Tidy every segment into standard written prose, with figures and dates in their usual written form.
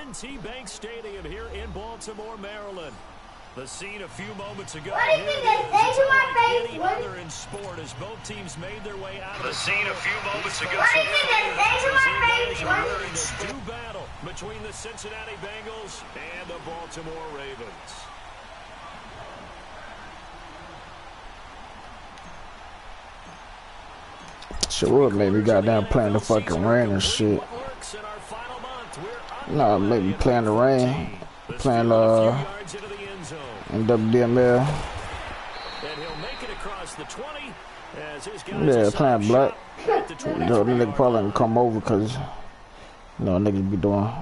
M&T Bank Stadium here in Baltimore, Maryland. The scene a few moments ago. What do you think they say to my face? Any other in sport as both teams made their way out of the scene a few moments ago. What do you think they say to my face? A new battle between the Cincinnati Bengals and the Baltimore Ravens. Sure would make me goddamn playing the fucking rain and shit. Nah, make me playing the rain. Playing in WBML. Yeah, playing black. The nigga probably gonna come over because you know niggas be doing.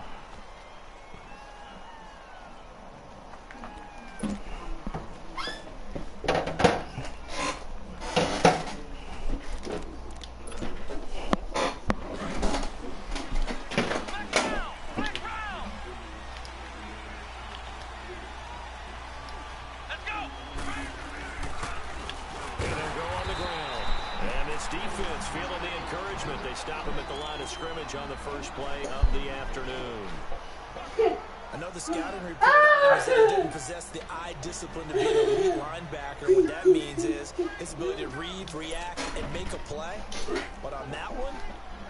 Defense feeling the encouragement. They stop him at the line of scrimmage on the first play of the afternoon. I know the scouting report on him is that he didn't possess the eye discipline to be an elite linebacker. What that means is his ability to read, react, and make a play. But on that one,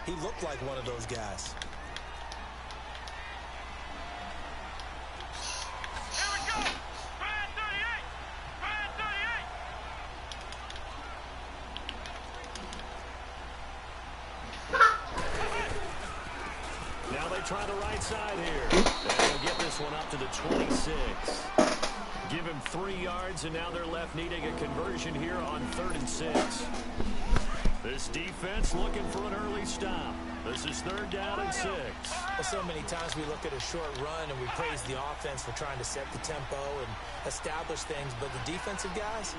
he looked like one of those guys. Try the right side here. And they'll get this one up to the 26. Give him 3 yards, and now they're left needing a conversion here on 3rd and 6. This defense looking for an early stop. This is 3rd down and 6. Well, so many times we look at a short run and we praise the offense for trying to set the tempo and establish things, but the defensive guys,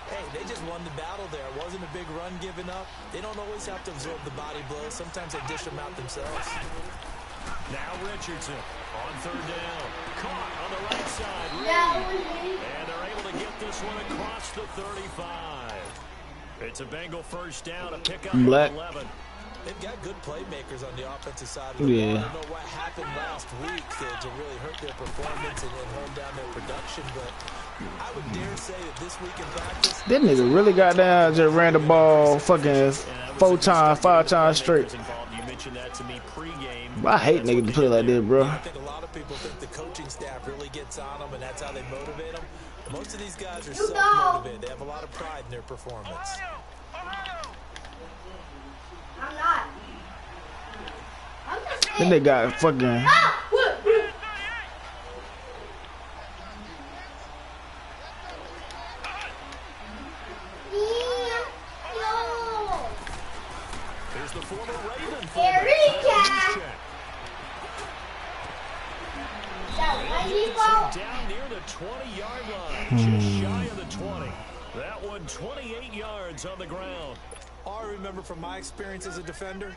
hey, they just won the battle there. It wasn't a big run given up. They don't always have to absorb the body blows. Sometimes they dish them out themselves. Now Richardson on 3rd down. Caught on the right side. And they're able to get this one across the 35. It's a Bengal first down, a pickup of 11. They've got good playmakers on the offensive side of the ball. I don't know what happened last week to really hurt their performance and hold down their production, but I would dare say that this week in practice... That nigga really got down, just ran the ball fucking 4 times, 5 times straight. That to me pre-game. I hate niggas to play like this, bro. I think a lot of people think the coaching staff really gets on them, and that's how they motivate them. Most of these guys are self-motivated. They have a lot of pride in their performance. I'm not. I'm just saying. Then they got fucking... There's the former Raven. Down near the 20-yard line, just shy of the 20. That one 28 yards on the ground. All I remember from my experience as a defender,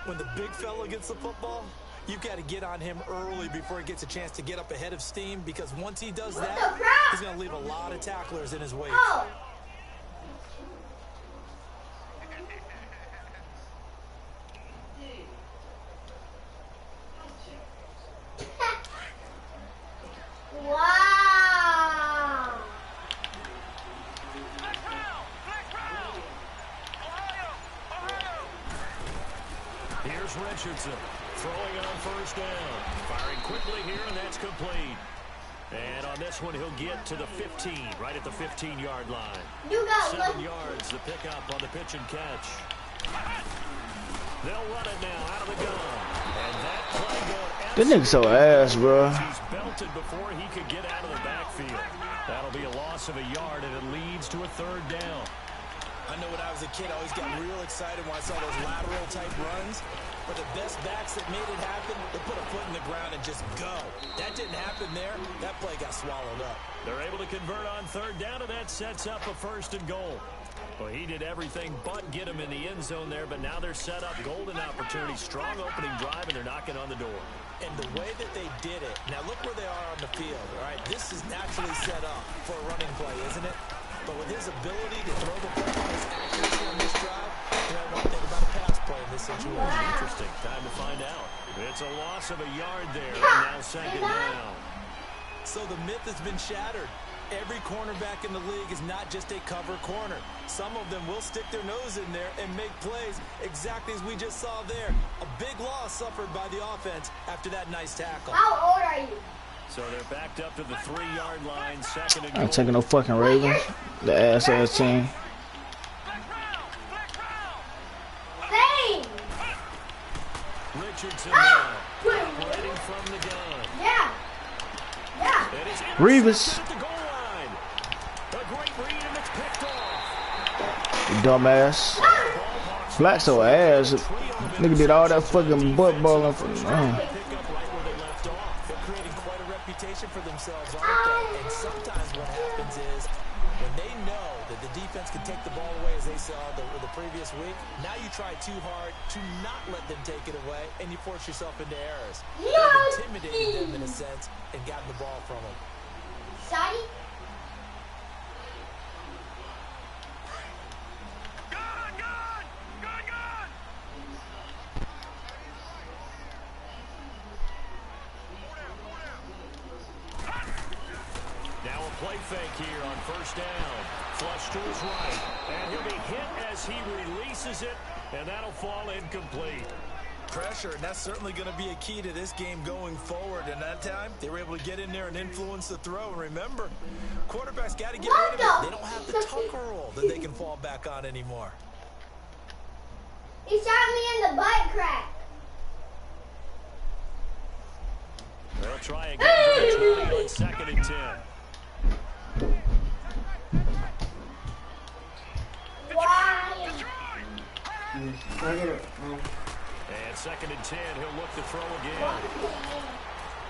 when the big fella gets the football, you've got to get on him early before he gets a chance to get up ahead of steam, because once he does that, he's going to leave a lot of tacklers in his wake. Wow! Here's Richardson throwing on 1st down. Firing quickly here, and that's complete. And on this one, he'll get to the 15, right at the 15-yard line. 7 yards, the pickup on the pitch and catch. They'll run it now out of the gun. And that play going. That nigga so ass, bro. He's belted before he could get out of the backfield. That'll be a loss of a yard, and it leads to a 3rd down. I know when I was a kid, I always got real excited when I saw those lateral-type runs. But the best backs that made it happen, they put a foot in the ground and just go. That didn't happen there. That play got swallowed up. They're able to convert on 3rd down, and that sets up a 1st and goal. Well, he did everything but get him in the end zone there, but now they're set up. Golden opportunity, strong opening drive, and they're knocking on the door. And the way that they did it, now look where they are on the field, all right? This is naturally set up for a running play, isn't it? But with his ability to throw the ball, his accuracy on this drive, you know one thing about a pass play in this situation. Interesting. Time to find out. It's a loss of a yard there, and now Now second down. So the myth has been shattered. Every cornerback in the league is not just a cover corner. Some of them will stick their nose in there and make plays exactly as we just saw there. A big loss suffered by the offense after that nice tackle. How old are you? So they're backed up to the 3-yard line, second and I ain't goal. taking no fucking Ravens. The ass team. Hey! Richardson Ah! now, operating from the gun. Yeah. Yeah. And it's Revis. intercepted at the goal line. A great read, and it's picked off. Dumbass. Black so ass. Nigga did all that fucking butt balling for Pick up right where they left off. They're creating quite a reputation for themselves, aren't they? And sometimes what happens is when they know that the defense can take the ball away, as they saw the previous week, now you try too hard to not let them take it away, and you force yourself into errors. You've intimidated them in a sense and gotten the ball from them. Shiny? Now a play fake here on first down. Flush to his right. And he'll be hit as he releases it, and that'll fall incomplete. Pressure, and that's certainly going to be a key to this game going forward. And that time, they were able to get in there and influence the throw. And remember, quarterbacks got to get rid of it. They don't have the tucker roll that they can fall back on anymore. He shot me in the butt crack. They'll try again for the 20 on second and 10. Why? And second and 10, he'll look to throw again.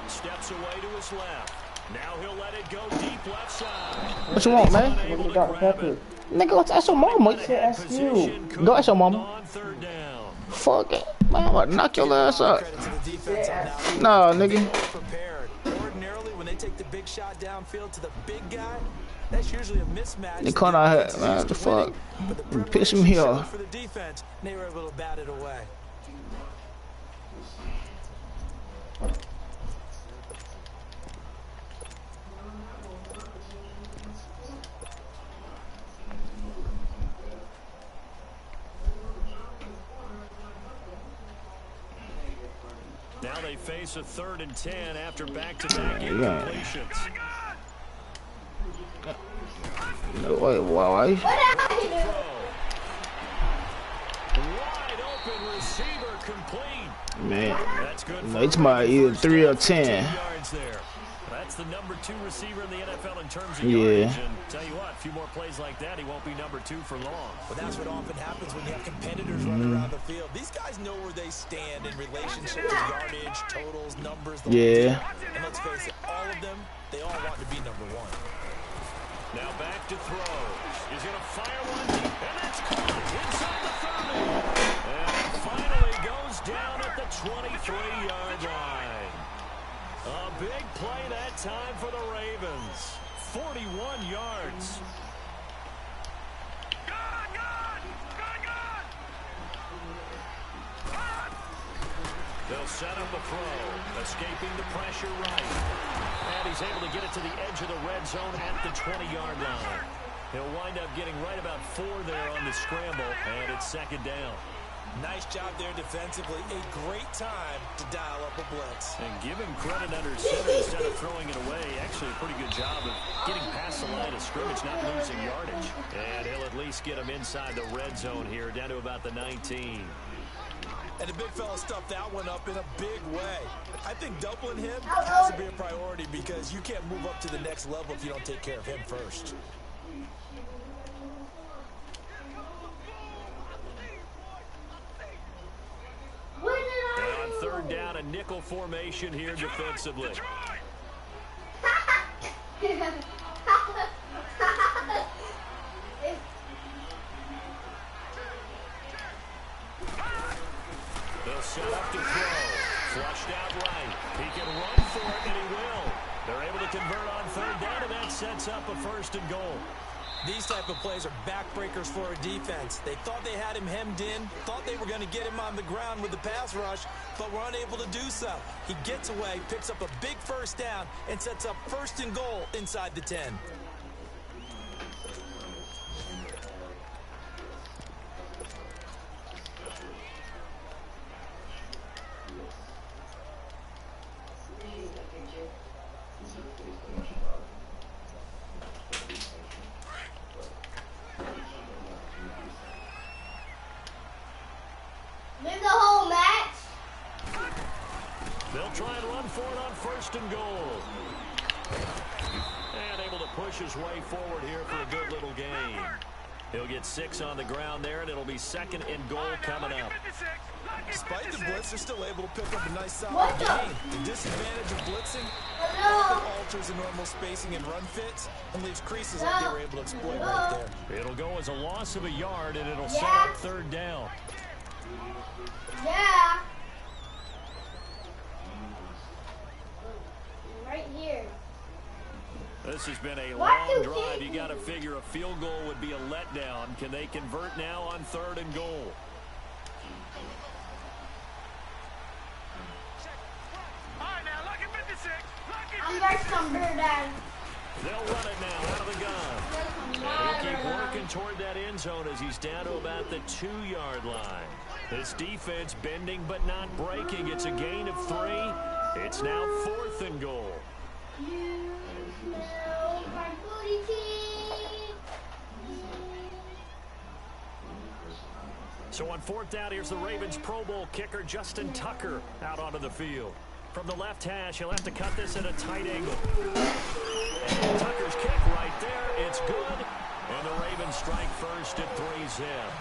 Steps away to his left. Now he'll let it go deep left side. What you want, man? Unable to grab it. Nigga, let's ask your mama. You said ask you. Go ask your mama. On third down. Fuck it. Man, I'm about to knock your ass up. Credit to the defense on that one. Nah, nigga. Prepared. Ordinarily, when they take the big shot downfield to the big guy, that's usually a mismatch. They caught our head, man. What the fuck? You pissing me off. For the defense, they were able to bat it away. Now they face a third and 10 after back-to-back incompletions. No, wait, why? What happened? Wide open receiver complete. Man, That's good. no, it's my either 3 or 10. Yards there. That's the number 2 receiver in the NFL in terms of Yeah. yardage. And tell you what, a few more plays like that, he won't be number 2 for long. But that's what often happens when you have competitors running around the field. These guys know where they stand in relationship to yardage, totals, numbers. The Yeah. and let's face it, all of them, they all want to be number 1. Now back to throw. He's going to fire one deep, and that's caught inside the 30. And he finally goes down at the 23-yard line. A big play that time for the Ravens. 41 yards. They'll set up a throw, escaping the pressure right. And he's able to get it to the edge of the red zone at the 20-yard line. He'll wind up getting right about 4 there on the scramble, and it's second down. Nice job there defensively. A great time to dial up a blitz. And give him credit under center instead of throwing it away. Actually, a pretty good job of getting past the line of scrimmage, not losing yardage. And he'll at least get him inside the red zone here, down to about the 19. And the big fella stuffed that one up in a big way. I think doubling him has to be a priority because you can't move up to the next level if you don't take care of him first. And on third down, a nickel formation here defensively. They'll set up to throw. Flushed out right. He can run for it, and he will. They're able to convert on third down, and that sets up a first and goal. These type of plays are backbreakers for a defense. They thought they had him hemmed in, thought they were going to get him on the ground with the pass rush, but were unable to do so. He gets away, picks up a big first down, and sets up 1st and goal inside the 10. Leave the whole match. They'll try and run for it on 1st and goal. And able to push his way forward here for a good little gain. He'll get 6 on the ground there, and it'll be 2nd and goal coming up. Despite the blitz, they're still able to pick up a nice solid gain. The disadvantage of blitzing often alters the normal spacing and run fits and leaves creases like they were able to exploit right there. It'll go as a loss of a yard, and it'll set up 3rd down. Yeah. Right here. This has been a Why long do drive. you- You got to figure a field goal would be a letdown. Can they convert now on 3rd and goal? I'm going to come here, Dad. They'll run it now out of the gun. And he'll keep working toward that end zone as he's down to about the 2-yard line. This defense bending but not breaking. It's a gain of 3. It's now 4th and goal. You smell my booty cheek. So on 4th down, here's the Ravens Pro Bowl kicker Justin Tucker out onto the field. From the left hash, he'll have to cut this at a tight angle. And Tucker's kick right there. It's good. And the Ravens strike first at 3-zip.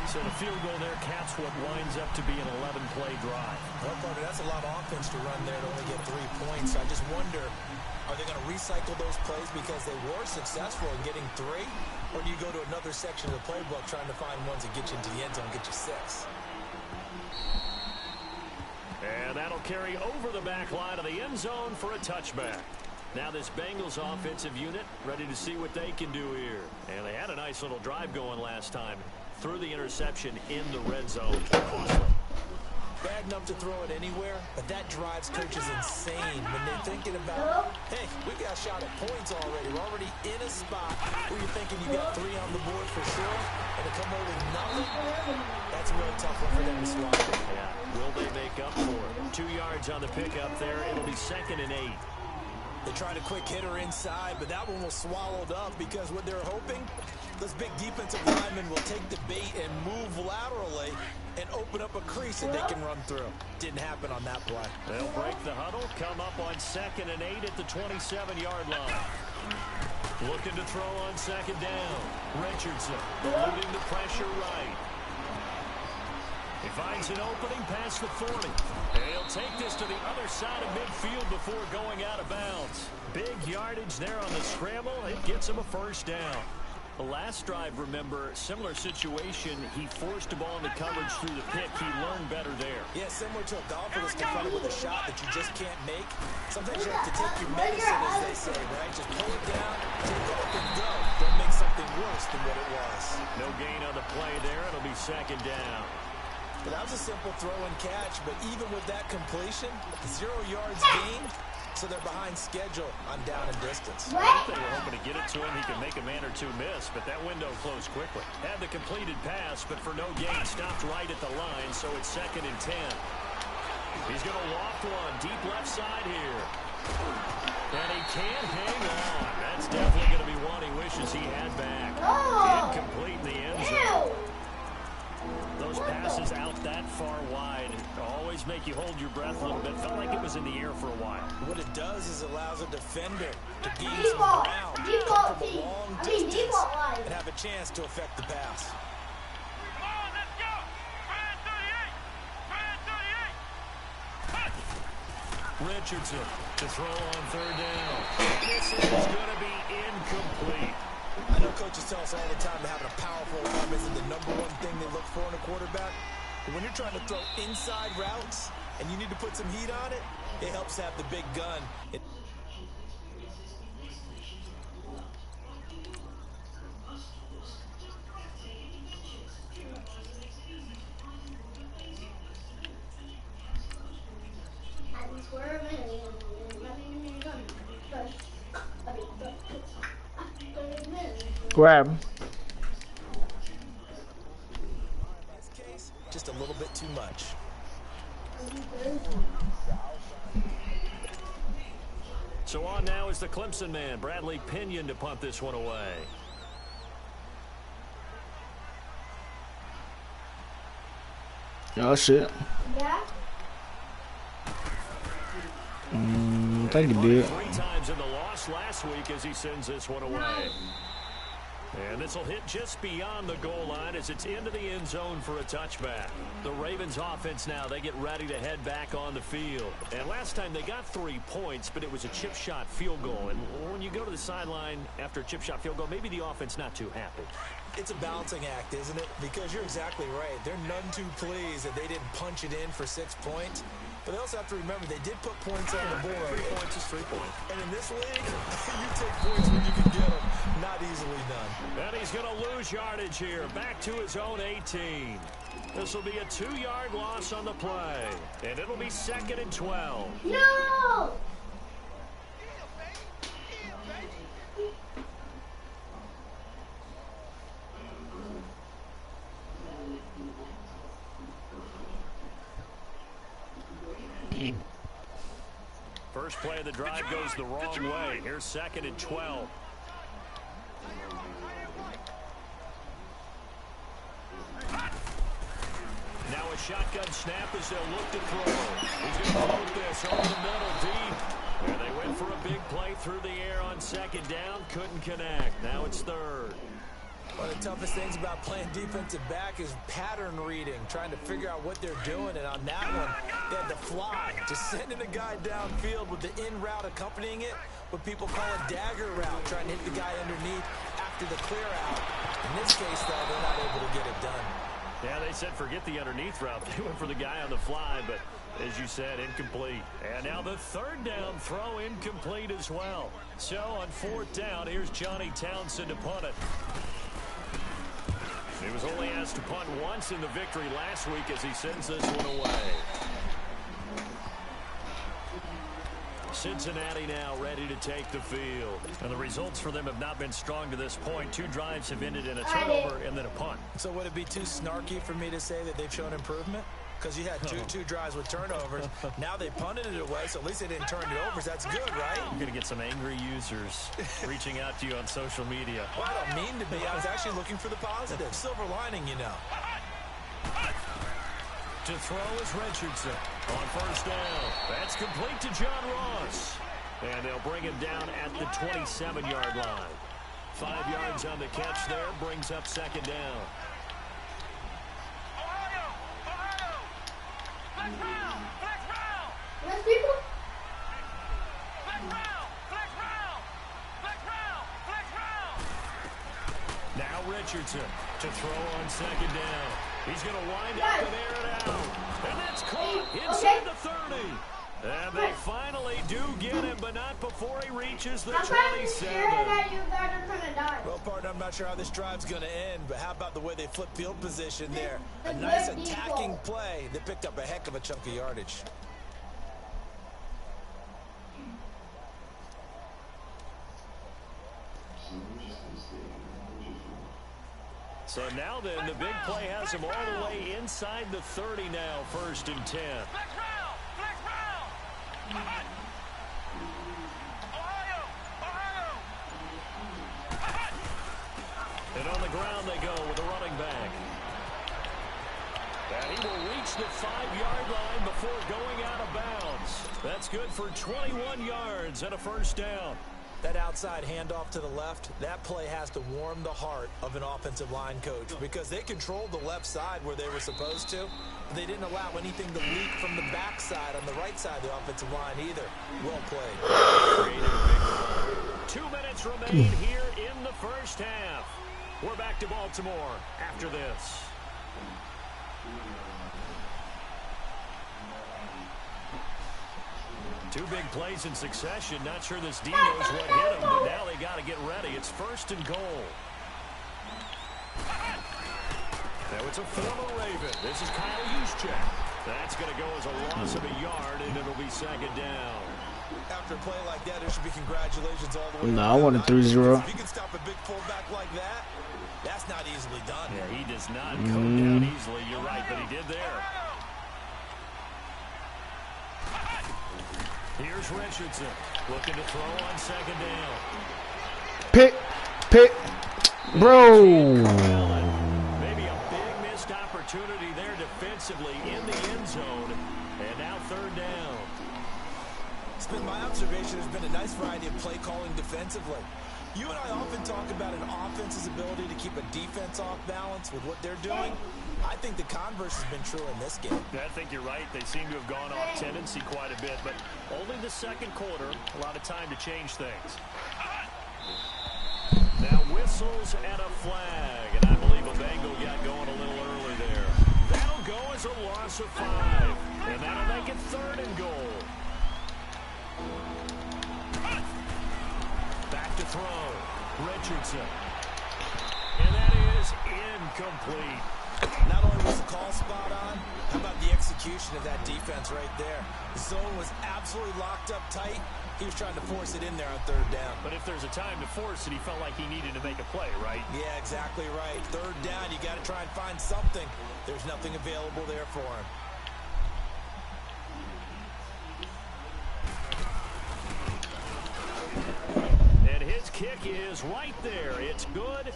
So the field goal there caps what winds up to be an 11-play drive. Well, Carter, that's a lot of offense to run there to only get 3 points. I just wonder, are they going to recycle those plays because they were successful in getting 3? Or do you go to another section of the playbook trying to find ones that get you into the end zone and get you 6? And that'll carry over the back line of the end zone for a touchback. Now this Bengals offensive unit ready to see what they can do here. And they had a nice little drive going last time. Threw the interception in the red zone. Bad enough to throw it anywhere, but that drives coaches insane when they're thinking about, hey, we've got a shot at points already. We're already in a spot where you're thinking you got 3 on the board for sure, and to come away with nothing, that's a really tough one for them to swallow. Yeah, will they make up for it? 2 yards on the pickup there. It'll be 2nd and 8. They tried a quick hitter inside, but that one was swallowed up because what they're hoping, those big defensive linemen will take the bait and move laterally and open up a crease that they can run through. Didn't happen on that play. They'll break the huddle, come up on 2nd and 8 at the 27-yard line. Looking to throw on 2nd down. Richardson eluding the pressure right. He finds an opening past the 40. And he'll take this to the other side of midfield before going out of bounds. Big yardage there on the scramble. It gets him a 1st down. The last drive, remember, similar situation. He forced the ball into coverage through the pick. He learned better there. Yeah, similar to a golfer that's confronted with a shot that you just can't make. Sometimes you have to take your medicine, as they say, right? Just pull it down, take off and go. Don't make something worse than what it was. No gain on the play there. It'll be 2nd down. But that was a simple throw and catch, but even with that completion, 0 yards gained, so they're behind schedule on down and distance. They were hoping to get it to him. He could make a man or 2 miss, but that window closed quickly. Had the completed pass, but for no gain, stopped right at the line, so it's 2nd and 10. He's going to loft one deep left side here. And he can't hang on. That's definitely going to be one he wishes he had back. Incomplete in the end zone. Those passes out that far wide always make you hold your breath a little bit. Felt like it was in the air for a while. What it does is allows a defender to gain some Default. ground, Default come from a team. long I mean, distance, default line. and have a chance to affect the pass. Richardson to throw on 3rd down. This is going to be incomplete. I know coaches tell us all the time that having a powerful arm isn't the #1 thing they look for in a quarterback. But when you're trying to throw inside routes and you need to put some heat on it, it helps have the big gun. Grab him. In this case, just a little bit too much. So on now is the Clemson man, Bradley Pinion, to punt this one away. Oh, shit. Yeah? I think he did. 3 times in the loss last week as he sends this one away. And this will hit just beyond the goal line as it's into the end zone for a touchback. The Ravens offense now, they get ready to head back on the field. And last time they got 3 points, but it was a chip shot field goal. And when you go to the sideline after a chip shot field goal, maybe the offense not too happy. It's a balancing act, isn't it? Because you're exactly right. They're none too pleased that they didn't punch it in for 6 points. But they also have to remember they did put points on the board. 3 points is 3 points. And in this league, you take points when you can get them. Not easily done. And he's going to lose yardage here. Back to his own 18. This will be a 2-yard loss on the play. And it'll be 2nd and 12. No! First play of the drive goes the wrong way. Here's 2nd and 12. Now a shotgun snap as they'll look to throw. He's going to float this over the middle deep. And they went for a big play through the air on 2nd down. Couldn't connect. Now it's 3rd. One of the toughest things about playing defensive back is pattern reading, trying to figure out what they're doing. And on that one, they had to fly, just sending a guy downfield with the in route accompanying it, what people call a dagger route, trying to hit the guy underneath after the clear out. In this case, though, they're not able to get it done. Yeah, they said forget the underneath route. They went for the guy on the fly, but as you said, incomplete. And now the 3rd down throw incomplete as well. So on 4th down, here's Johnny Townsend to punt it. He was only asked to punt once in the victory last week as he sends this one away. Cincinnati now ready to take the field. And the results for them have not been strong to this point. 2 drives have ended in a turnover and then a punt. So would it be too snarky for me to say that they've shown improvement? Because you had two drives with turnovers. Now they punted it away, so at least they didn't turn it over. So that's good, right? You're going to get some angry users reaching out to you on social media. Well, I don't mean to be. I was actually looking for the positive. Silver lining, you know. To throw is Richardson on 1st down. That's complete to John Ross. And they'll bring him down at the 27-yard line. 5 yards on the catch there, brings up 2nd down. Less people? Now Richardson to throw on 2nd down. He's going to wind up and air it out. And that's caught inside the 30. And they finally do get him, but not before he reaches the 27. Well, partner, I'm not sure how this drive's going to end, but how about the way they flip field position there? A nice attacking play that picked up a heck of a chunk of yardage. So now then, the big play has him all the way inside the 30 now, 1st and 10. And on the ground they go with a running back. And he will reach the 5-yard line before going out of bounds. That's good for 21 yards and a 1st down. That outside handoff to the left, that play has to warm the heart of an offensive line coach because they controlled the left side where they were supposed to. But they didn't allow anything to leak from the backside on the right side of the offensive line either. Well played. 2 minutes remain here in the 1st half. We're back to Baltimore after this. Two big plays in succession. Not sure this D knows what hit him, but now they got to get ready. It's 1st and goal. Now it's a former Raven. This is Kyle Juszczyk. That's going to go as a loss of a yard, and it'll be second down. After a play like that, there should be congratulations all the way. No, I want a 3-0. If you can stop a big fullback like that, that's not easily done. Yeah, he does not come down easily. You're right, but he did there. Here's Richardson looking to throw on second down. Pick, bro. Maybe a big missed opportunity there defensively in the end zone, and now third down. It's been my observation. There's been a nice variety of play calling defensively. You and I often talk about an offense's ability to keep a defense off balance with what they're doing. I think the converse has been true in this game. I think you're right. They seem to have gone off tendency quite a bit, but only the second quarter, a lot of time to change things. Now whistles and a flag, and I believe a Bengal got going a little early there. That'll go as a loss of 5, and that'll make it third and goal. Back to throw. Richardson. And that is incomplete. Not only was the call spot on, how about the execution of that defense right there? The zone was absolutely locked up tight. He was trying to force it in there on third down. But if there's a time to force it, he felt like he needed to make a play, right? Yeah, exactly right. Third down, you got to try and find something. There's nothing available there for him. And his kick is right there. It's good,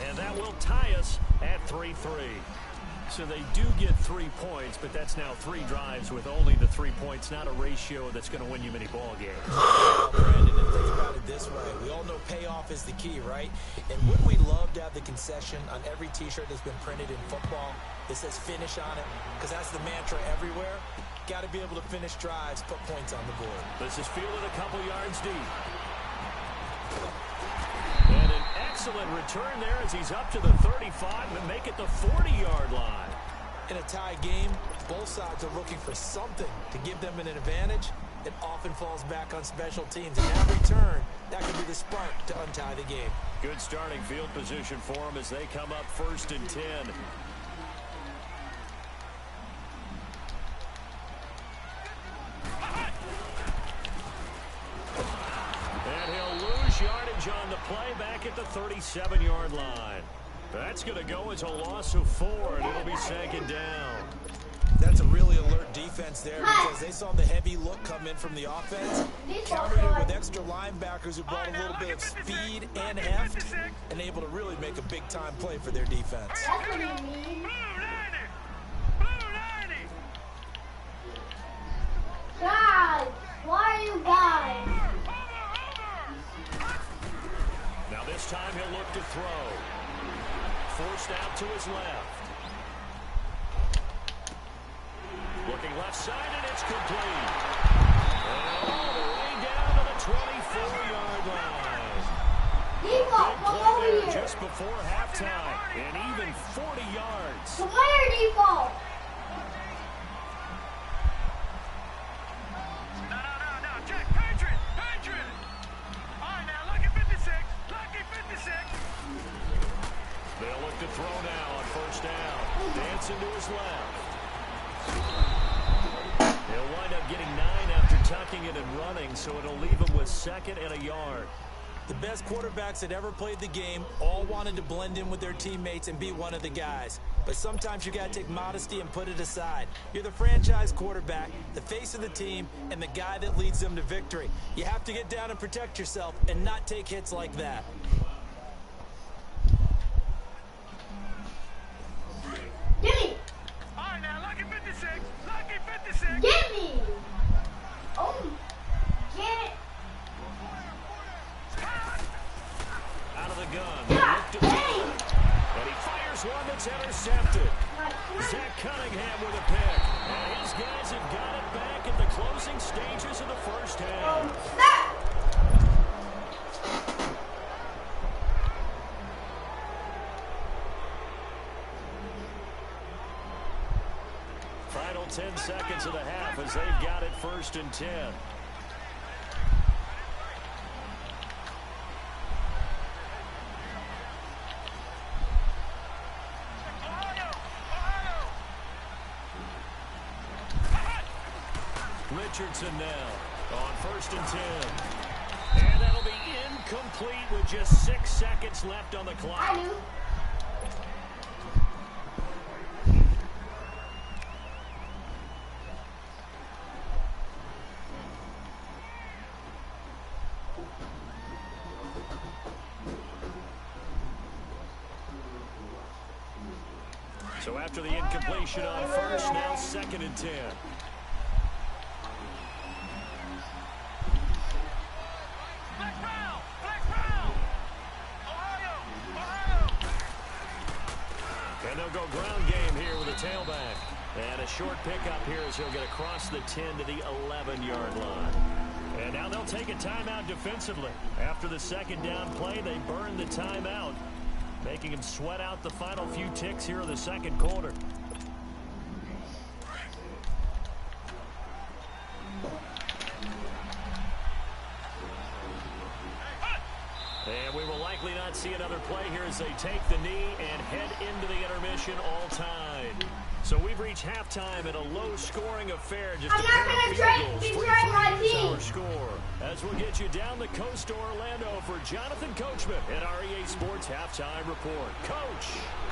and that will tie us at 3-3. So they do get 3 points, but that's now 3 drives with only the 3 points, not a ratio that's going to win you many ball games. Brandon, and think about it this way. We all know payoff is the key, right? And wouldn't we love to have the concession on every T-shirt that's been printed in football that says finish on it? Because that's the mantra everywhere. Got to be able to finish drives, put points on the board. This is fielded a couple yards deep. And an excellent return there as he's up to the 35 and make it the 40-yard line. In a tie game, both sides are looking for something to give them an advantage. It often falls back on special teams. And that return, that could be the spark to untie the game. Good starting field position for them as they come up 1st and 10. Yardage on the play back at the 37-yard line. That's going to go as a loss of 4, and it'll be second down. That's a really alert defense there because they saw the heavy look come in from the offense, countered it with extra linebackers who brought a little bit of speed and heft, and able to really make a big-time play for their defense. That's what you mean. Guys, why are you guys? Now this time he'll look to throw. Forced out to his left. Looking left side, and it's complete. And all the way down to the 24-yard line. Default, Big come play over there here. just before halftime. And even 40 yards. Come here, default. No, check, Patriot. All right, now, lucky 56. They'll look to throw now on 1st down. Dancing to his left. He'll wind up getting 9 after tucking it and running, so it'll leave him with 2nd and a yard. The best quarterbacks that ever played the game all wanted to blend in with their teammates and be one of the guys. But sometimes you got to take modesty and put it aside. You're the franchise quarterback, the face of the team, and the guy that leads them to victory. You have to get down and protect yourself and not take hits like that. Gimme. All right, now, lucky 56. Gimme. Oh, get it. Out of the gun. Yeah, Look to throw. And he fires one that's intercepted. Zach Cunningham with a pick. And his guys have got it back at the closing stages of the 1st half. Snap. Final 10 seconds of the half as they've got it 1st and 10. Richardson now on 1st and 10. And that'll be incomplete with just 6 seconds left on the clock. I do. So after the incompletion on 1st, now 2nd and 10. And they'll go ground game here with a tailback. And a short pickup here as he'll get across the 10 to the 11-yard line. And now they'll take a timeout defensively. After the 2nd down play, they burn the timeout, making him sweat out the final few ticks here of the 2nd quarter. And we will likely not see another play here as they take the knee and head into the intermission all tied. So we've reached halftime in a low-scoring affair. Just I'm not going to betray my team. Our score. As we'll get you down the coast to Orlando for Jonathan Coachman at our EA Sports Halftime Report. Coach,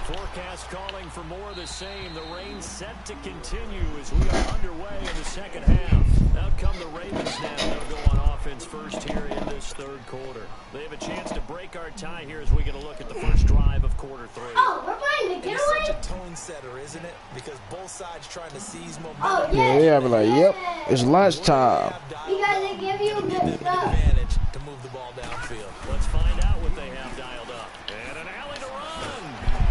forecast calling for more of the same. The rain set to continue as we are underway in the 2nd half. Out come the Ravens now. They'll go on offense first here in this 3rd quarter. They have a chance to break our tie here as we get a look at the first drive of quarter 3. Oh, we're playing the It's getaway? such a tone setter, isn't it? Because both sides trying to seize momentum. Oh, Yeah, yes. yeah, be like, yep, it's lunchtime. Because they give you Give the them an stuff. advantage to move the ball downfield. Let's find out what they have dialed up. And an alley to run.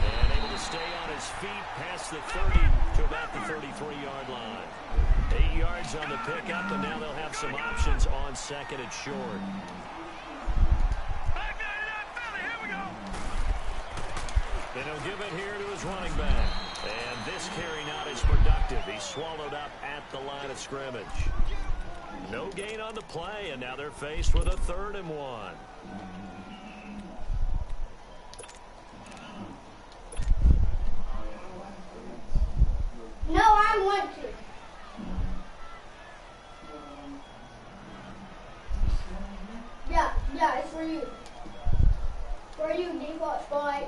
And able to stay on his feet past the 30 to about the 33-yard line. 8 yards on the pickup, and now they'll have some options on 2nd and short. And he'll give it here to his running back. And this carry not as productive. He's swallowed up at the line of scrimmage. No gain on the play, and now they're faced with a 3rd and 1. No, I want to. Yeah, it's for you. For you, default spot.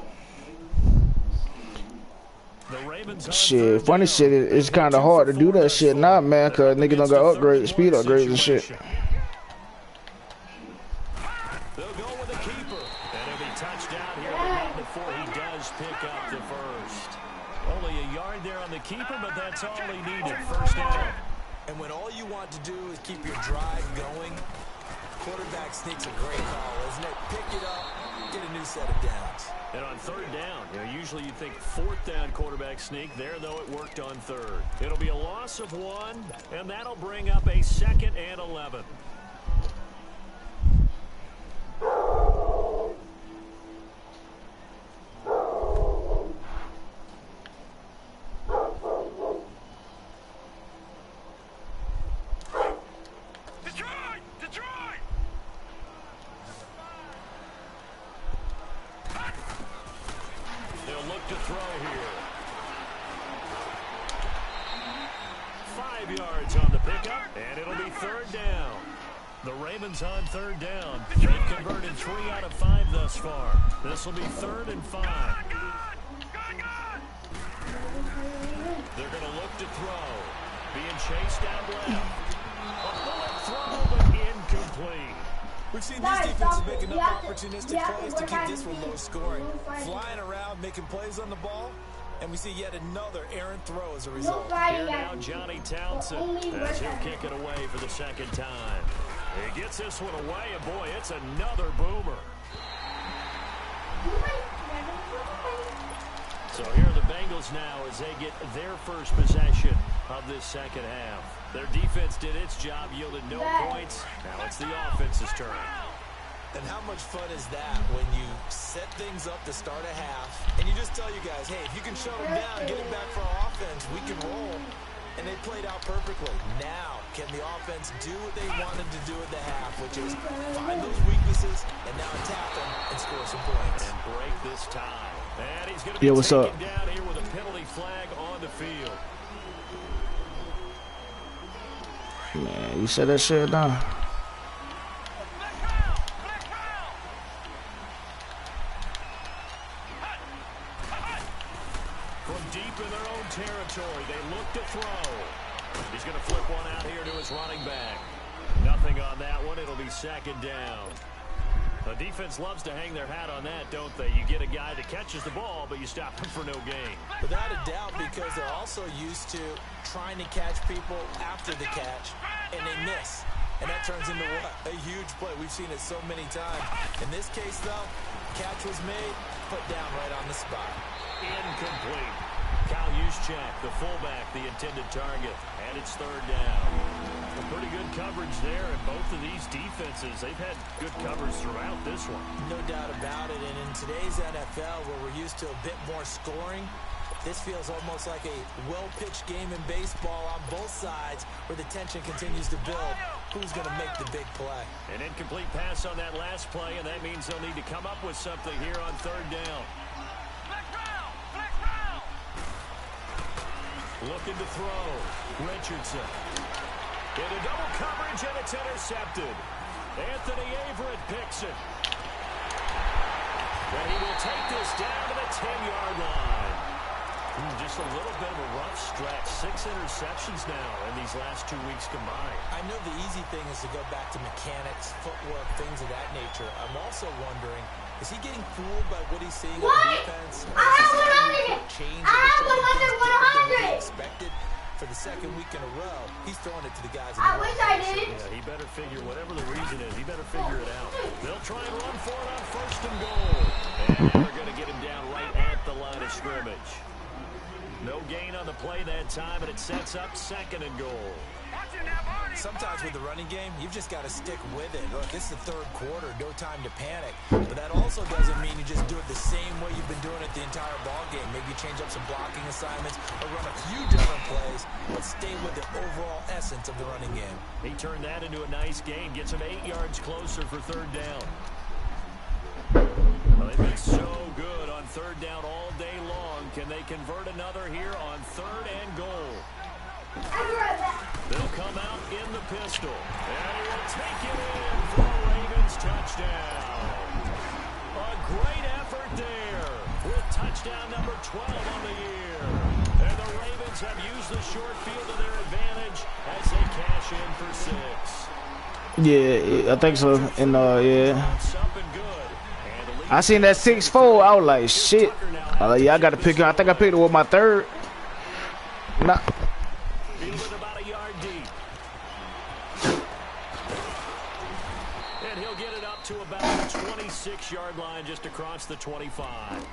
The Ravens on Shit, 3rd funny down. shit, it's kind of hard to do that shit now, man, because niggas don't got upgrades, speed upgrades and shit. They'll go with a keeper. And he'll be touched out here but not before he does pick up the first. Only a yard there on the keeper, but that's all he needed. 1st down. And when all you want to do is keep your drive going, quarterback sneak's a great call, isn't it? Pick it up, get a new set of downs. And on 3rd down, usually you think 4th down quarterback sneak. There, though, it worked on 3rd. It'll be a loss of 1, and that'll bring up a 2nd and 11. Detroit! They'll look to throw here. 5 yards on the pickup, and it'll be 3rd down. The Ravens on 3rd down. They've converted 3 out of 5 thus far. This will be 3rd and 5. They're going to look to throw. Being chased out left. A bullet throw, but incomplete. We've seen Guys, these defenses stop make it. enough You have to- opportunistic you have to plays to work keep on this one your low scoring. fighting. Flying around, making plays on the ball, and we see yet another errant throw as a No result. Here fighting now, at Johnny Townsend, only as he'll work kick it away for the 2nd time. He gets this one away, and boy, it's another boomer. So here are the Bengals now as they get their first possession of this 2nd half. Their defense did its job, yielded no points. Now it's the offense's turn. And how much fun is that when you set things up to start a half, and you just tell you guys, hey, if you can shut them down, get it back for our offense, we can roll. And they played out perfectly. Now, can the offense do what they wanted to do at the half, which is find those weaknesses and now attack them and score some points. And break this tie. And he's going to be Yo, what's taken up? down here with a penalty flag on the field. Man, you said that shit down. From deep in their own territory, they look to throw. He's going to flip one out here to his running back. Nothing on that one. It'll be second down. The defense loves to hang their hat on that, don't they? You get a guy that catches the ball, but you stop him for no gain. Without a doubt, because they're also used to trying to catch people after the catch, and they miss. And that turns into what? A huge play. We've seen it so many times. In this case, though, catch was made, put down right on the spot. Incomplete. Kyle Juszczyk, the fullback, the intended target, and it's third down. Pretty good coverage there, and both of these defenses, they've had good coverage throughout this one. No doubt about it, and in today's NFL, where we're used to a bit more scoring, this feels almost like a well-pitched game in baseball on both sides, where the tension continues to build. Who's going to make the big play? An incomplete pass on that last play, and that means they'll need to come up with something here on third down. Looking to throw. Richardson. Into double coverage, and it's intercepted. Anthony Averett picks it. And he will take this down to the 10-yard line. Just a little bit of a rough stretch. 6 interceptions now in these last 2 weeks combined. I know the easy thing is to go back to mechanics, footwork, things of that nature. I'm also wondering, is he getting fooled by what he's seeing on defense? I have 100. I have 100. Expected for the second week in a row. He's throwing it to the guys. I wish I did. Yeah, he better figure whatever the reason is. He better figure it out. They'll try and run for it on first and goal, and they're going to get him down right at the line of scrimmage. No gain on the play that time, and it sets up second and goal. Sometimes with the running game, you've just got to stick with it. Look, it's the third quarter, no time to panic. But that also doesn't mean you just do it the same way you've been doing it the entire ball game. Maybe you change up some blocking assignments or run a few different plays, but stay with the overall essence of the running game. He turned that into a nice gain, gets him 8 yards closer for third down. Well, they've been so good on third down all day long. Can they convert another here on third and goal? They'll come out in the pistol, and he will take it in for a Ravens touchdown. A great effort there with touchdown number 12 on the year. And the Ravens have used the short field to their advantage as they cash in for 6. Yeah, I think so. And yeah, Something good. I seen that 6-4. I was like, shit. Yeah, I got to pick him. I think I picked it with my third. Nah. Fielded about a yard deep. And he'll get it up to about the 26-yard line, just across the 25.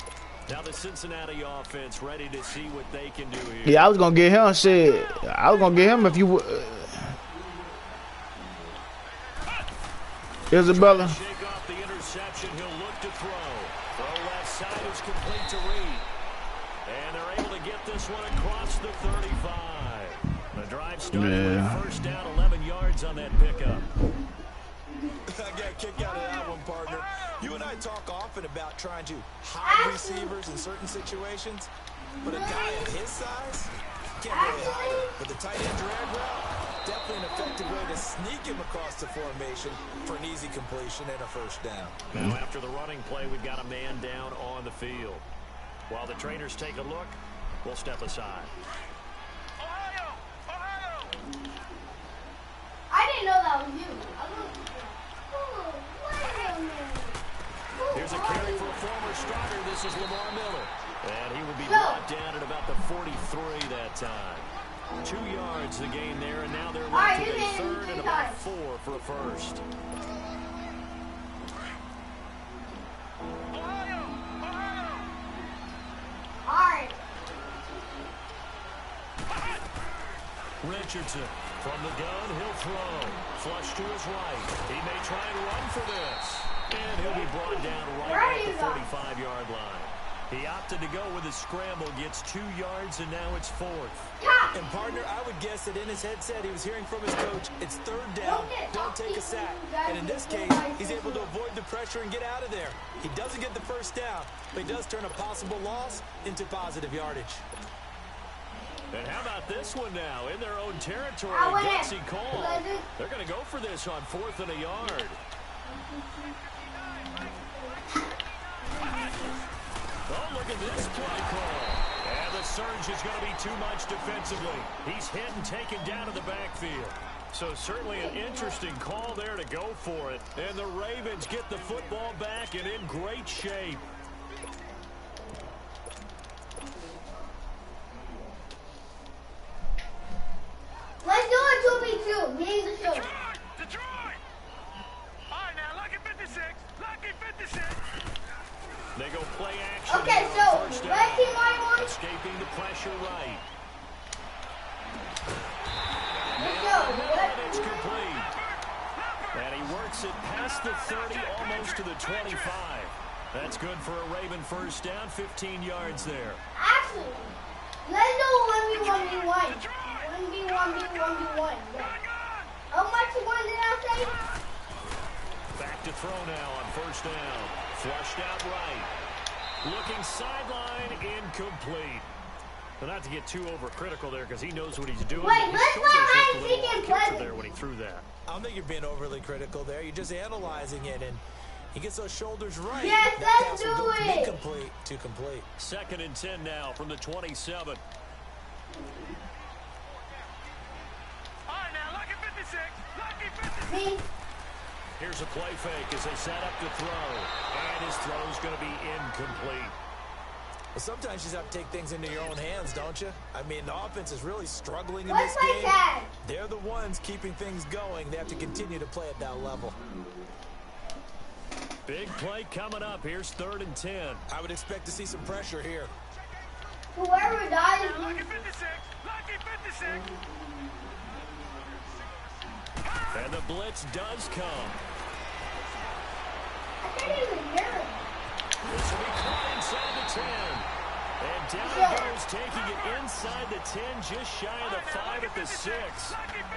Now the Cincinnati offense ready to see what they can do here. Yeah, I was gonna get him. Shit, I was gonna get him if you. Isabella. Shake off the interception. He'll look to throw. Throw left side is complete to Reed. And they're able to get this one across the 35. The drive started with first down, 11 yards on that pickup. I got a kick out of that one, partner. You and I talk often about trying to hide receivers in certain situations, but a guy of his size can't really hide him. But the tight end drag route, definitely an effective way to sneak him across the formation for an easy completion and a first down. Now after the running play, we've got a man down on the field. While the trainers take a look, we'll step aside. I didn't know that was you. Wait a minute. Here's a carry for a former starter. This is Lamar Miller. And he will be brought down at about the 43 that time. 2 yards the gain there, and now they're left with a third and about 4 for a first. Alright. Richardson from the gun, he'll throw. Flush to his right. He may try and run for this. And he'll be brought down right at the 45-yard line. He opted to go with a scramble, gets 2 yards, and now it's 4th. And partner, I would guess that in his headset he was hearing from his coach, it's third down, don't take a sack. And in this case, he's able to avoid the pressure and get out of there. He doesn't get the first down, but he does turn a possible loss into positive yardage. And how about this one now? In their own territory, I win it. gutsy call. They're going to go for this on 4th and a yard. Oh, look at this play call. And the surge is going to be too much defensively. He's hit and taken down in the backfield. So certainly an interesting call there to go for it. And the Ravens get the football back and in great shape. Let's do a 2v2. Me and the show. Detroit! All right, now, lucky 56. Lucky 56. They go play action. Okay, here so on first red team down. line one. Escaping the pressure right. Let's go. And it's complete. And he works it past the 30, almost to the 25. That's good for a Raven first down, 15 yards there. Actually, let's do 1v1v1. 1v1v1v1. How much one did I say? Back to throw now on first down. Flushed out right. Looking sideline, incomplete. But not to get too overcritical there because he knows what he's doing. Wait, His let's shoulders play looked hide a and little seek and off kilter play. there when he threw that. I don't think you're being overly critical there. You're just analyzing it, and he gets those shoulders right. Yes, that let's pass will do go from it. incomplete to complete. 2nd and 10 now from the 27. All right, now, lucky 56. Lucky 56. Me. Here's a play fake as they set up to throw. And his throw's going to be incomplete. Well, sometimes you just have to take things into your own hands, don't you? I mean, the offense is really struggling in Let's this play game. tag. They're the ones keeping things going. They have to continue to play at that level. Big play coming up. Here's 3rd and 10. I would expect to see some pressure here. Whoever dies, Lucky 56. Lucky 56. And the blitz does come. I can't even hear it. This will be caught inside the 10. And down it goes, taking it inside the 10, just shy of the 5 at the 6.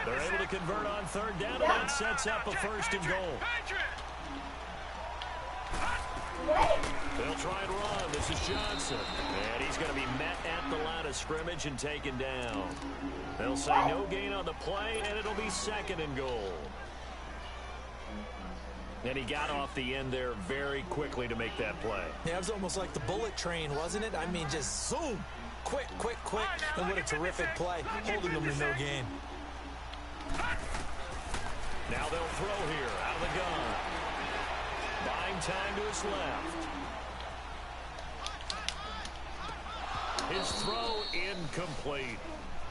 They're able to convert on 3rd down, and that sets up a 1st and goal. They'll try and run. This is Johnson. And he's going to be met at the line of scrimmage and taken down. They'll say no gain on the play, and it'll be 2nd and goal. And he got off the end there very quickly to make that play. Yeah, it was almost like the bullet train, wasn't it? I mean, just zoom. Quick, quick, quick. And what a terrific play, holding them to no gain. Now they'll throw here out of the gun. Buying time to his left. His throw incomplete.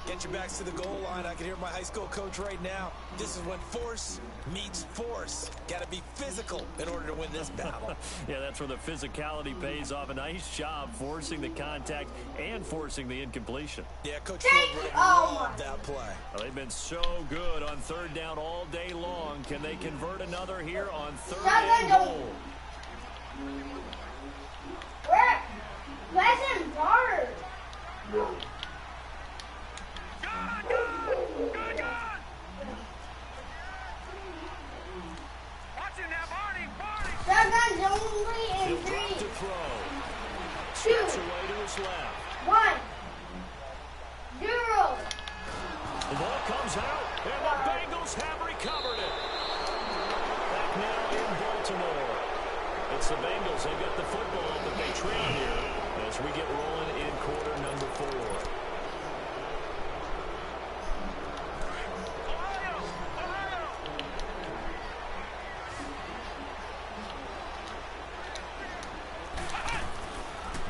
Get your backs to the goal line. I can hear my high school coach right now. This is when force meets force. Got to be physical in order to win this battle. Yeah, that's where the physicality pays off. A nice job forcing the contact and forcing the incompletion. Yeah, Coach Ford would have loved that play. Well, they've been so good on 3rd down all day long. Can they convert another here on 3rd and goal? Where? Where's him guard? Shotgun's only in He'll drop 3, to throw. 2, Steps away to his left. 1, 0. The ball comes out, and the Bengals have recovered it. Back now in Baltimore. It's the Bengals. They've got the football, but they trail here as we get rolling in quarter number 4.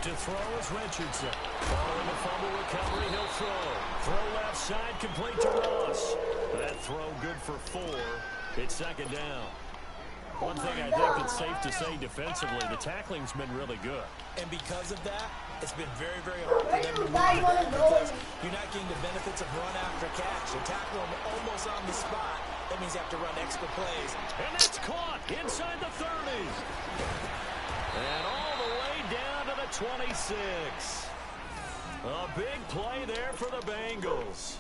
To throw is Richardson. Following the fumble recovery, he'll throw. Throw left side, complete to Ross. That throw good for 4. It's 2nd down. One thing I think that's safe to say defensively, the tackling's been really good. And because of that, it's been very, very hard for them to move Guys wanna go? because you're not getting the benefits of run after catch. You tackle them almost on the spot. That means you have to run extra plays. And that's caught inside the 30. And all the way down to the 26. A big play there for the Bengals.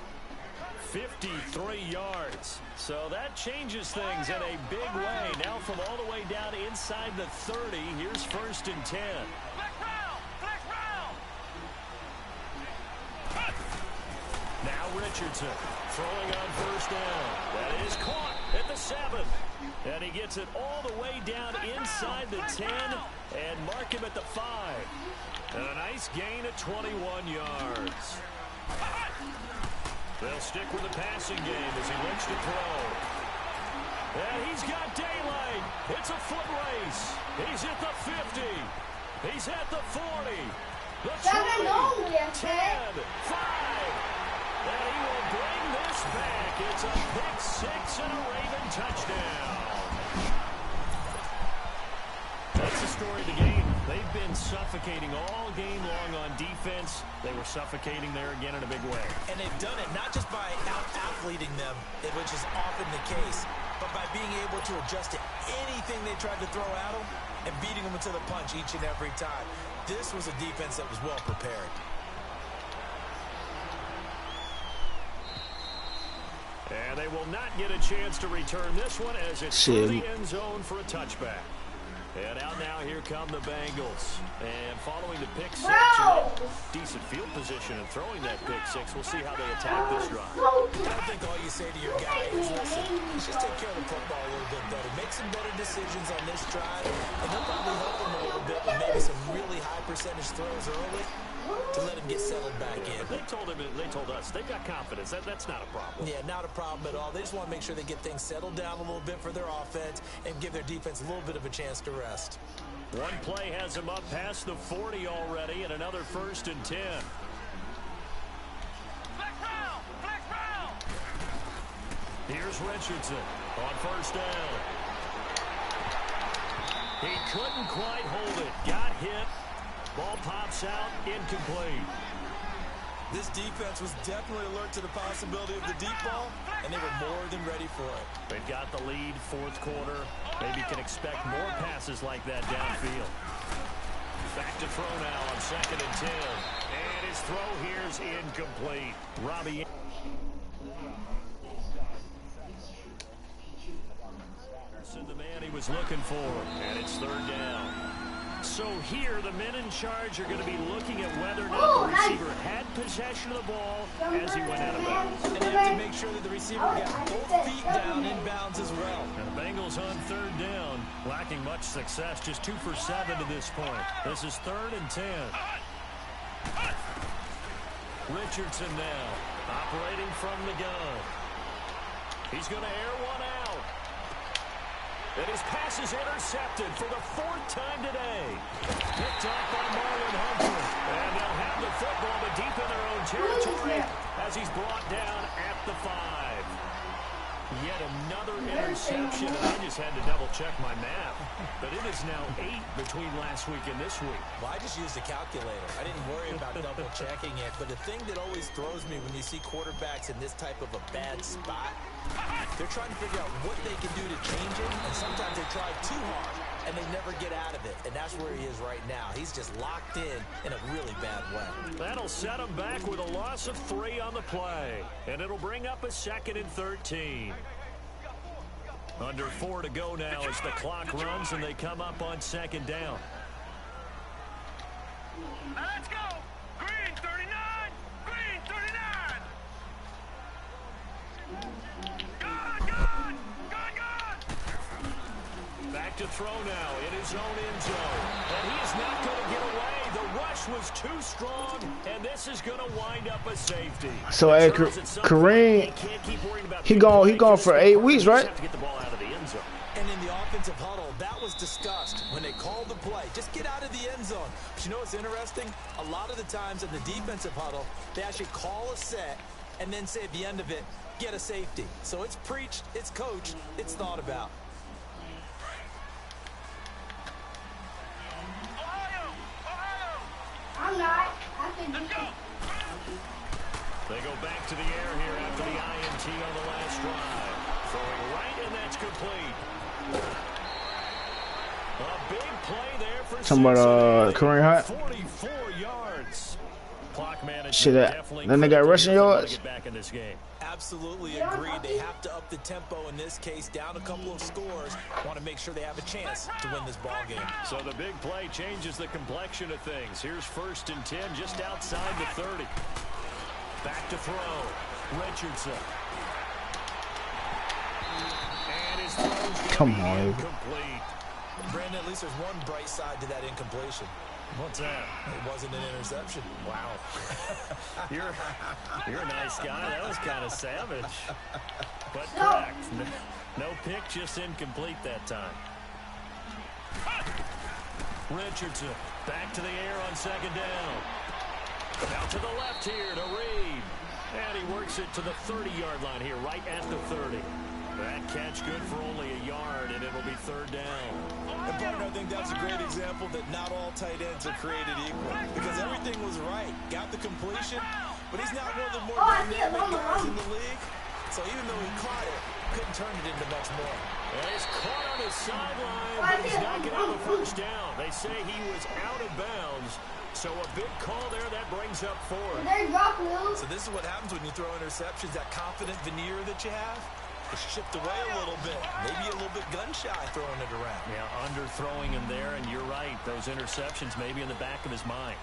53 yards. So that changes things in a big way. Now from all the way down inside the 30, here's 1st and 10. Richardson throwing on first down. That is caught at the 7. And he gets it all the way down inside the 10 and mark him at the 5. And a nice gain of 21 yards. They'll stick with the passing game as he looks to throw. And he's got daylight. It's a foot race. He's at the 50. He's at the 40. The 20, 10, 5. And he will bring this back. It's a pick 6 and a Raven touchdown. That's the story of the game. They've been suffocating all game long on defense. They were suffocating there again in a big way. And they've done it not just by out-athleting them, which is often the case, but by being able to adjust to anything they tried to throw at them and beating them into the punch each and every time. This was a defense that was well prepared. And they will not get a chance to return this one as it's through the end zone for a touchback. And out now, here come the Bengals. And following the pick 6, decent field position and throwing that pick 6, we'll see how they attack this drive. I think all you say to your guy is, listen, just take care of the football a little bit better. Make some better decisions on this drive, and they'll probably help him a little bit with maybe some really high percentage throws early to let him get settled back in. They told us they've got confidence. That's not a problem. Yeah, not a problem at all. They just want to make sure they get things settled down a little bit for their offense and give their defense a little bit of a chance to rest. One play has him up past the 40 already, and another 1st and 10. Here's Richardson on first down. He couldn't quite hold it. Got hit. Ball pops out, incomplete. This defense was definitely alert to the possibility of the deep ball, and they were more than ready for it. They've got the lead, 4th quarter. Maybe can expect more passes like that downfield. Back to throw now on 2nd and 10. And his throw here is incomplete. Robbie. The man he was looking for, and it's 3rd down. So here, the men in charge are going to be looking at whether or not the receiver had possession of the ball as he went out of bounds. And they have to make sure that the receiver got both feet down in bounds as well. And the Bengals on 3rd down, lacking much success, just 2 for 7 to this point. This is 3rd and 10. Richardson now, operating from the gun. He's going to air one out. And his pass is intercepted for the 4th time today. Picked off by Marlon Humphrey. And they'll have the football, but deep in their own territory as he's brought down at the 5. Yet another interception. I just had to double-check my math. But it is now 8 between last week and this week. Well, I just used a calculator. I didn't worry about double-checking it. But the thing that always throws me when you see quarterbacks in this type of a bad spot, they're trying to figure out what they can do to change it. And sometimes they try too hard, and they never get out of it. And that's where he is right now. He's just locked in a really bad way. That'll set him back with a loss of 3 on the play. And it'll bring up a 2nd and 13. Under 4 to go now as the clock runs and they come up on 2nd down. Now let's go. Green 39. Green 39. Gone. Back to throw now in his own end zone. And he is not going to get away. The rush was too strong, and this is going to wind up a safety. So, hey, Kareem, he gone for 8 weeks, right? Have to get the ball out of the end zone. And in the offensive huddle, that was discussed when they called the play. Just get out of the end zone. But you know what's interesting? A lot of the times in the defensive huddle, they actually call a set and then say at the end of it, get a safety. So it's preached, it's coached, it's thought about. I'm not. I can do Let's go. They go back to the air here after the INT on the last drive. Throwing right, and that's complete. A big play there for Talking about Kareem Hunt. 44 yards. Clock management. Shit, Definitely then they got rushing yards. Get back in this game. Absolutely agreed. They have to up the tempo in this case, down a couple of scores. Want to make sure they have a chance to win this ball game. So the big play changes the complexion of things. Here's 1st and 10 just outside the 30. Back to throw. Richardson. And his throw's going to Come be on. incomplete. Brandon, at least there's one bright side to that incompletion. What's that? It wasn't an interception. Wow. You're a nice guy. That was kind of savage. But correct. No pick, just incomplete that time. Richardson back to the air on second down. Out to the left here to Reed. And he works it to the 30-yard line here, right at the 30. That catch good for only a yard, and it'll be third down. And partner, I think that's a great example that not all tight ends are created equal. Because everything was right. Got the completion, but he's not one of the more dynamic guys in the league. So even though he caught it, couldn't turn it into much more. And he's caught on his sideline, but he's not going to have a first down. They say he was out of bounds. So a big call there, that brings up fourth. So this is what happens when you throw interceptions, that confident veneer that you have. It's chipped away a little bit. Maybe a little bit gun-shy throwing it around. Yeah, underthrowing him there, and you're right. Those interceptions maybe in the back of his mind.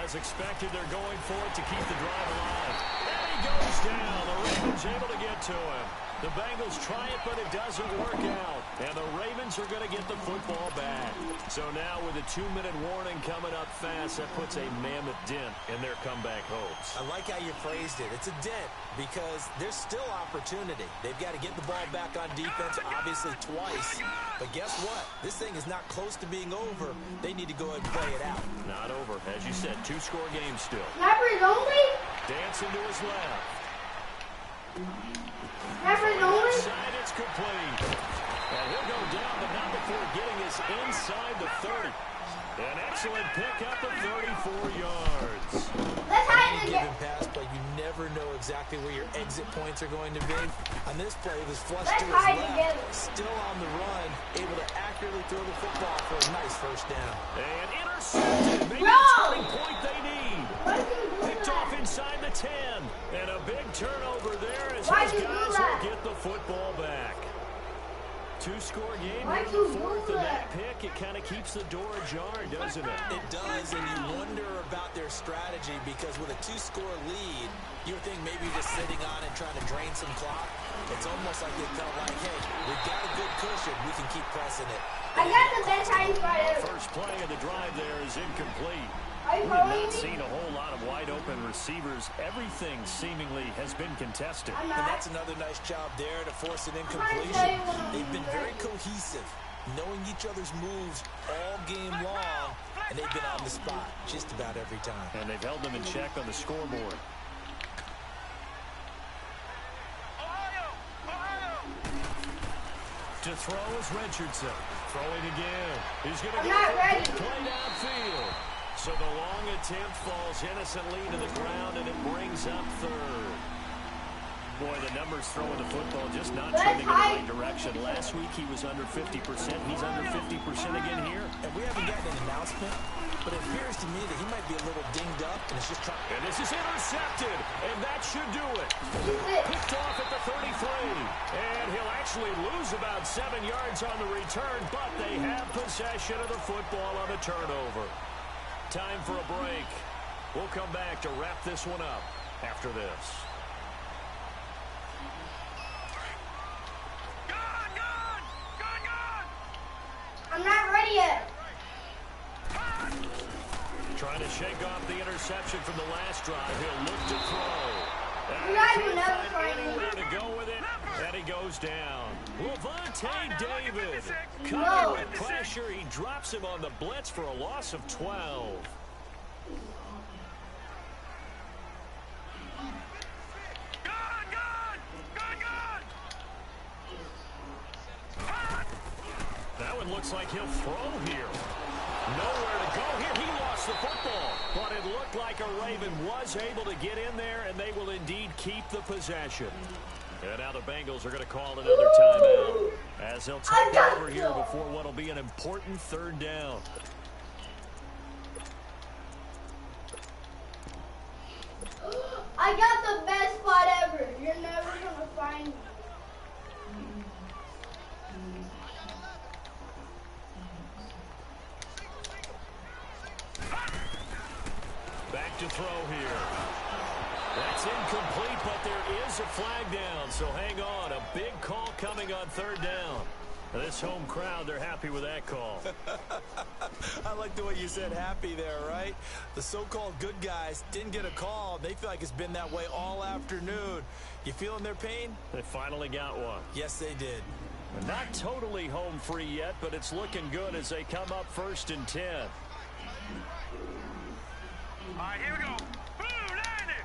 As expected, they're going for it to keep the drive alive. And he goes down. The Ravens able to get to him. The Bengals try it, but it doesn't work out. And the Ravens are going to get the football back. So now with a 2-minute warning coming up fast, that puts a mammoth dent in their comeback hopes. I like how you phrased it. It's a dent because there's still opportunity. They've got to get the ball back on defense, obviously twice. But guess what? This thing is not close to being over. They need to go ahead and play it out. Not over. As you said, 2-score game still. Snappers only? Dancing to his left. Snappers only? Side, it's complete. And he'll go down, but not before getting us inside the 30. An excellent pickup of 34 yards. Let's hide You again. give and pass, but you never know exactly where your exit points are going to be. On this play, it was flushed Let's to his hide left, together. still on the run, able to accurately throw the football for a nice first down. And intercepted. Maybe No! the turning point they need. Why did you do Picked that? off inside the 10. And a big turnover there as Why'd his you do guys that? will get the football back. 2-score game Why'd here in you the do fourth, and that that? pick, it kind of keeps the door ajar, doesn't it? It does, and you wonder about their strategy because with a 2-score lead, you would think maybe just sitting on and trying to drain some clock. It's almost like they felt like, hey, we've got a good cushion. We can keep pressing it. I got the best hiding spot ever. First play of the drive there is incomplete. Are you We have following not me? seen a whole lot of wide-open receivers. Everything seemingly has been contested. I'm And not. that's another nice job there to force an tell incompletion. you when I'm They've been very ready. cohesive, knowing each other's moves all game long, and they've been on the spot just about every time. And they've held them in check on the scoreboard. To throw is Richardson. Throwing again. He's going to I'm go not for a ready. big play downfield. So the long attempt falls innocently to the ground, and it brings up third. Boy, the numbers throwing the football just not Let's trending in the right hide. direction. Last week he was under 50%. He's under 50% again here. And we haven't gotten an announcement, but it appears to me that he might be a little dinged up, and it's just trying. And this is intercepted, and that should do it. Shoot it. Picked off at the 33. And he'll actually lose about 7 yards on the return, but they have possession of the football on the turnover. Time for a break. We'll come back to wrap this one up after this. I'm not ready yet. Trying to shake off the interception from the last drive. He'll look to throw. And You guys he will can't never find find me. anywhere to go with it. And he goes down. Levante David. No. Coming with pressure. He drops him on the blitz for a loss of 12. That one looks like he'll throw here. Nowhere to go here. He lost the football. But it looked like a Raven was able to get in there, and they will indeed keep the possession. And now the Bengals are going to call another timeout as they'll take over here before what will be an important third down. I got the best spot ever. You're never gonna find me. Back throw here. That's incomplete, but there is a flag down, so hang on. A big call coming on third down. Now, this home crowd, they're happy with that call. I like the way you said happy there, right? The so-called good guys didn't get a call. They feel like it's been that way all afternoon. You feeling their pain? They finally got one. Yes, they did. Not totally home free yet, but it's looking good as they come up 1st and 10. All right, here we go. Boom, line it.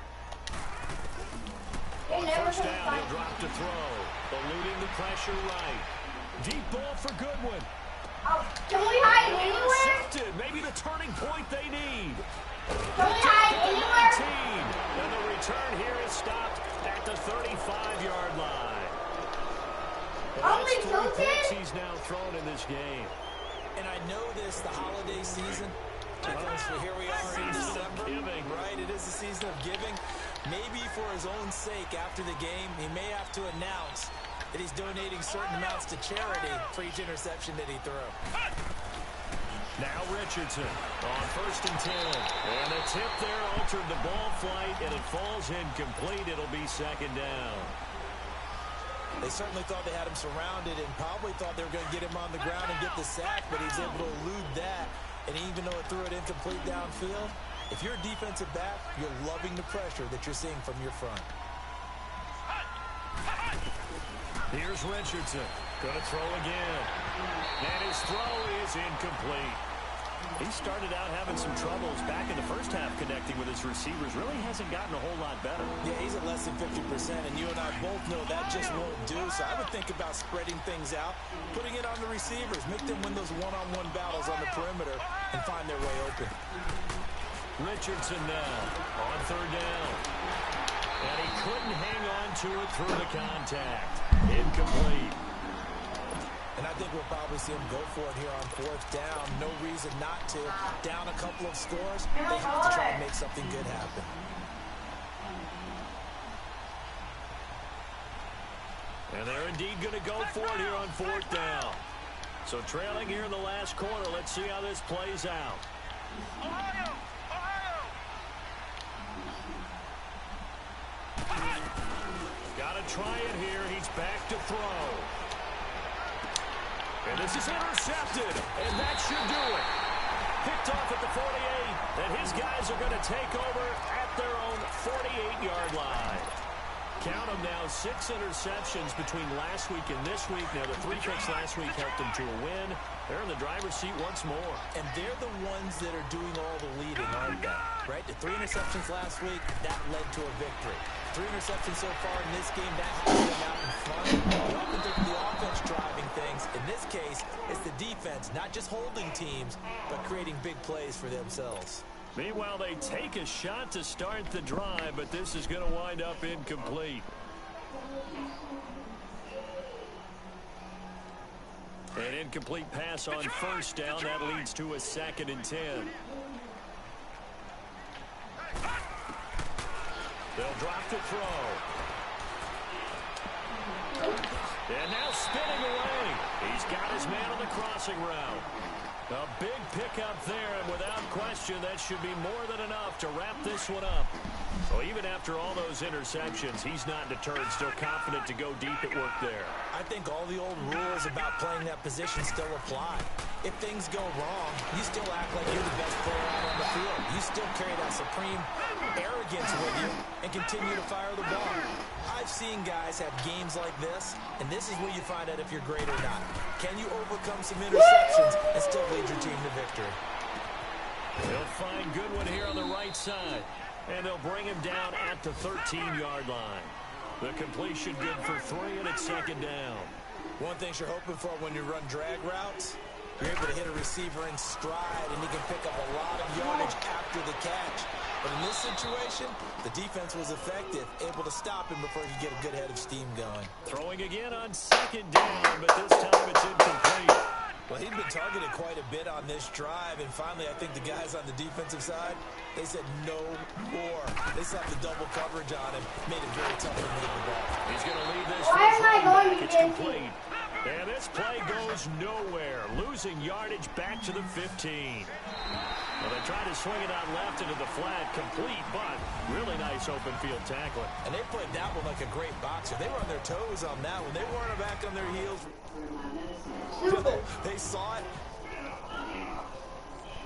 On first down, he'll drop to throw. Eluding the pressure right. Deep ball for Goodwin. Oh, can we hide anywhere? Intercepted. Maybe the turning point they need. Can we hide anywhere? 19. And the return here is stopped at the 35-yard line. Only That's 3 picks 2 he's now thrown in this game. And I know this, the holiday season, because here we are in December, right? It is the season of giving. Maybe for his own sake, after the game, he may have to announce that he's donating certain amounts to charity for each interception that he threw. Now Richardson on 1st and 10. And the tip there altered the ball flight, and it falls incomplete. It'll be 2nd down. They certainly thought they had him surrounded and probably thought they were going to get him on the ground and get the sack, but he's able to elude that. And even though it threw it incomplete downfield, if you're a defensive back, you're loving the pressure that you're seeing from your front. Here's Richardson. Going to throw again. And his throw is incomplete. He started out having some troubles back in the first half connecting with his receivers. Really hasn't gotten a whole lot better. Yeah, he's at less than 50%, and you and I both know that just won't do. So I would think about spreading things out, putting it on the receivers, make them win those one-on-one battles on the perimeter and find their way open. Richardson now on 3rd down. And he couldn't hang on to it through the contact. Incomplete. And I think we'll probably see him go for it here on 4th down. No reason not to. Down a couple of scores, they have to try and make something good happen. And they're indeed going to go for it here on 4th down. So trailing here in the last quarter. Let's see how this plays out. Ohio! Got to try it here. He's back to throw. And this is intercepted, and that should do it. Picked off at the 48, and his guys are going to take over at their own 48-yard line. Count them now, 6 interceptions between last week and this week. Now, the 3 picks last week helped them to a win. They're in the driver's seat once more. And they're the ones that are doing all the leading, aren't they? Right? The 3 interceptions last week, that led to a victory. 3 interceptions so far in this game, that has them out in front. You often think of the offense driving things. In this case, it's the defense, not just holding teams, but creating big plays for themselves. Meanwhile, they take a shot to start the drive, but this is going to wind up incomplete. An incomplete pass on 1st down. That leads to a 2nd and 10. They'll drop to throw. And now spinning away. He's got his man on the crossing route. A big pickup there, and without question, that should be more than enough to wrap this one up. So even after all those interceptions, he's not deterred, still confident to go deep at work there. I think all the old rules about playing that position still apply. If things go wrong, you still act like you're the best player out on the field. You still carry that supreme arrogance with you and continue to fire the ball. I've seen guys have games like this, and this is where you find out if you're great or not. Can you overcome some interceptions and still lead your team to victory? They'll find Goodwin here on the right side, and they'll bring him down at the 13-yard line. The completion good for 3, and it's 2nd down. One thing you're hoping for when you run drag routes, you're able to hit a receiver in stride, and he can pick up a lot of yardage after the catch. But in this situation, the defense was effective, able to stop him before he could get a good head of steam going. Throwing again on 2nd down, but this time it's incomplete. Well, he'd been targeted quite a bit on this drive, and finally I think the guys on the defensive side, they said no more. They slapped the double coverage on him, made it very tough for him to get the ball. He's going to leave this. Why am I going to It's get complete. And this play goes nowhere, losing yardage back to the 15. Well, they tried to swing it out left into the flat, complete, but really nice open field tackling. And they played that one like a great boxer. They were on their toes on that one. They weren't back on their heels. They saw it,